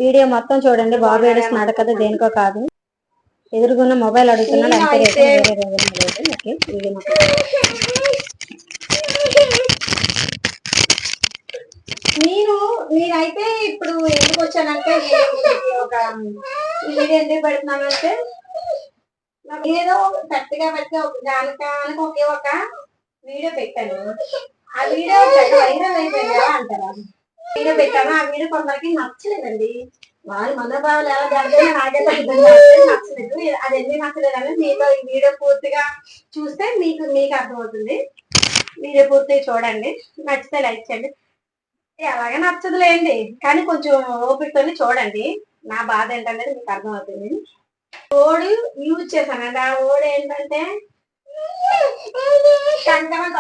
Video మొత్తం చూడండి. బాబు ఏడుస్తున్నాడు కదా, దేనికో కాదు, ఎదురుగున్న మొబైల్ అడుగుతున్నాడు అంతే. వీడియో నేనైతే ఇప్పుడు ఎందుకు వచ్చానంటే ఒక వీడియో ఎందుకు పెడుతున్నానంటే ఏదో పెద్దగా దానికానికి ఒక వీడియో పెట్టాను. ఆ వీడియో వైరల్ అయిపోయింది ఎలా అంటారా? వీడియో పెట్టాను. ఆ వీడియో కొందరికి నచ్చలేదండి. వాళ్ళ మనోభావాలు ఎలా జరిగితే నాకైతే నచ్చలేదు. అది ఎందుకు నచ్చలేదని మీతో ఈ వీడియో పూర్తిగా చూస్తే మీకు అర్థమవుతుంది. వీడియో పూర్తిగా చూడండి. నచ్చితే లైక్ చేయండి. ఎలాగే నచ్చదులేండి, కానీ కొంచెం ఓపికతోనే చూడండి. నా బాధ ఏంటనేది మీకు అర్థమవుతుంది. ఓడి యూజ్ చేశానండి. ఆ ఓడి ఏంటంటే కంకణం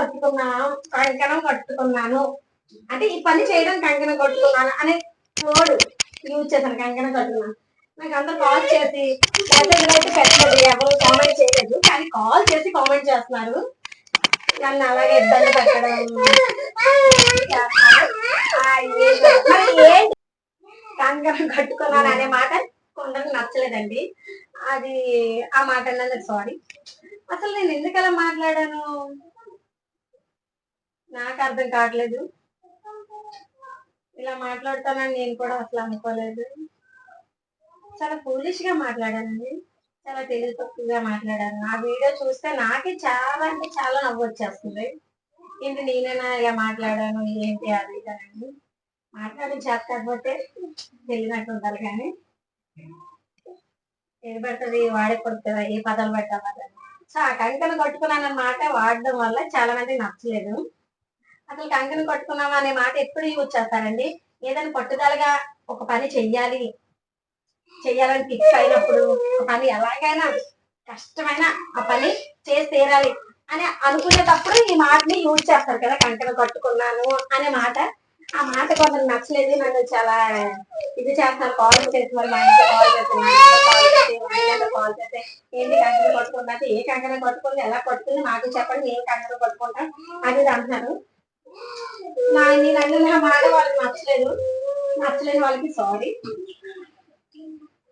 కట్టుకున్నాను అంటే ఈ పని చేయడం కంకణం కట్టుకున్నాను అనే ఓడు యూజ్ చేశాను. కంకణం కట్టుకున్నాను. నాకు అందరు కాల్ చేసి మెసేజ్ అయితే పెట్టలేదు, ఎవరు కామెంట్ చేయలేదు, కానీ కాల్ చేసి కామెంట్ చేస్తున్నారు. నన్ను అలాగే ఇబ్బంది పెట్టడం కంకణం కట్టుకున్నాను అనే మాట కొందరికి నచ్చలేదండి. అది ఆ మాట అన్నది సారీ. అసలు నేను ఎందుకు అలా మాట్లాడాను నాకు అర్థం కావట్లేదు. ఇలా మాట్లాడతానని నేను కూడా అసలు అనుకోలేదు. చాలా ఫూలిష్ గా మాట్లాడానండి. చాలా తెలివి తక్కువగా మాట్లాడాను. ఆ వీడియో చూస్తే నాకే చాలా అంటే చాలా నవ్వు వచ్చేస్తుంది. ఏంటి నేనైనా ఇలా మాట్లాడాను ఏంటి అది ఇదనండి. మాట్లాడడం చేత కాకపోతే తెలియనట్టు ఉండాలి, కానీ ఏది పడుతుంది వాడే పడుతుందా, ఏ పదాలు పెట్టాలి. సో ఆ కంకణం కట్టుకున్నాను మాట వాడడం వల్ల చాలా మందికి నచ్చలేదు. అసలు కంకణం కట్టుకున్నామా అనే మాట ఎప్పుడు యూజ్ చేస్తారండి? ఏదైనా పట్టుదలగా ఒక పని చెయ్యాలని ఫిక్స్ అయినప్పుడు, ఒక పని ఎలాగైనా కష్టమైన ఆ పని చేసి తీరాలి అని అనుకునేటప్పుడు ఈ మాటని యూజ్ చేస్తారు కదా, కంకణం కట్టుకున్నాను అనే మాట. ఆ మాట కొంచెం నచ్చలేదు. నన్ను చాలా ఇది చేస్తాను. కాల్ చేసి మరి మా ఇంట్లో కాల్ చేస్తే ఏంటి కంకణం కట్టుకున్నట్టు, ఏ కంకణం కట్టుకుంది, ఎలా కట్టుకుంది నాకు చెప్పండి, నేను కంకణం కట్టుకుంటాను అది అంటున్నారు. నేను అన్న మాట వాళ్ళకి నచ్చలేని వాళ్ళకి సారీ.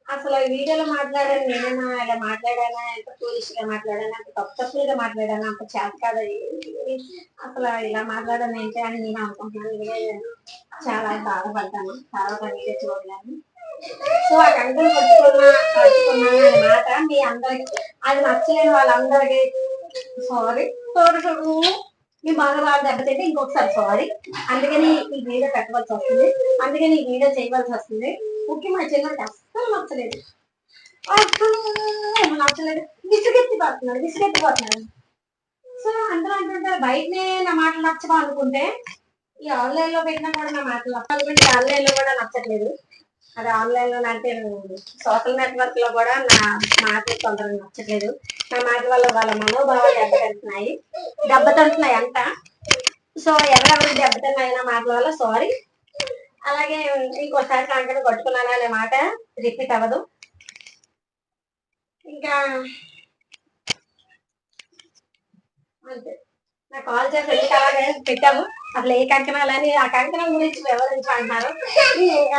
అసలు ఈ వీడియోలో మాట్లాడాను నేనైనా ఇలా మాట్లాడానా, ఎంత ఫూలిష్ గా మాట్లాడానా, అంత తప్పుగా మాట్లాడానా, అంత చేత కాదు. అసలు ఇలా మాట్లాడాను ఏంటి అని నేను అనుకుంటున్నాను. చాలా బాధపడ్డాను. చాలా వీడియో చూడలేను. సో ఆ కంకణం కట్టుకున్నాను అనే మాట మీ అందరికి అది నచ్చలేని వాళ్ళందరికీ సారీ. మీ బాధ దెబ్బతింటే ఇంకొకసారి సారీ. అందుకని ఈ వీడియో పెట్టవలసి వస్తుంది, అందుకని ఈ వీడియో చేయవలసి వస్తుంది. ముఖ్యంగా మా చిన్నకి అస్సలు నచ్చలేదు. విసిగెత్తిపోతున్నాడు. సో అందరూ అంటుంటారు బయటనే నా మాటలు నచ్చవా అనుకుంటే ఈ ఆన్లైన్ లో పెట్టినా కూడా నా మాటలు నచ్చాలి. ఆన్లైన్ లో కూడా నచ్చట్లేదు. అది ఆన్లైన్ లో అంటే సోషల్ నెట్వర్క్ లో కూడా నా మాటలు కొందరు నచ్చట్లేదు. నా మాటల వల్ల వాళ్ళ మనోభావాలు దెబ్బతింటున్నాయి అంట. సో ఎవరెవరికి దెబ్బతిన్నాయి నా మాటల వల్ల సారీ. అలాగే ఇంకోసారి కంకణం కట్టుకున్నానా అనే మాట రిపీట్ అవ్వదు. ఇంకా అంతే. నాకు కాల్ చేసి ఎందుకు అలాగే పెట్టాము, అసలు ఏ కంకణాలని ఆ కంకణం గురించి వివరించాలంటున్నారు.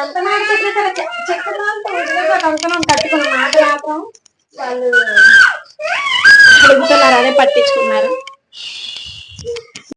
ఎంత మాట చెప్పినా సరే చెప్తున్నా కంకణం కట్టుకున్న మాట మాత్రం వాళ్ళు అడుగుతున్నారు, అదే పట్టించుకున్నారు.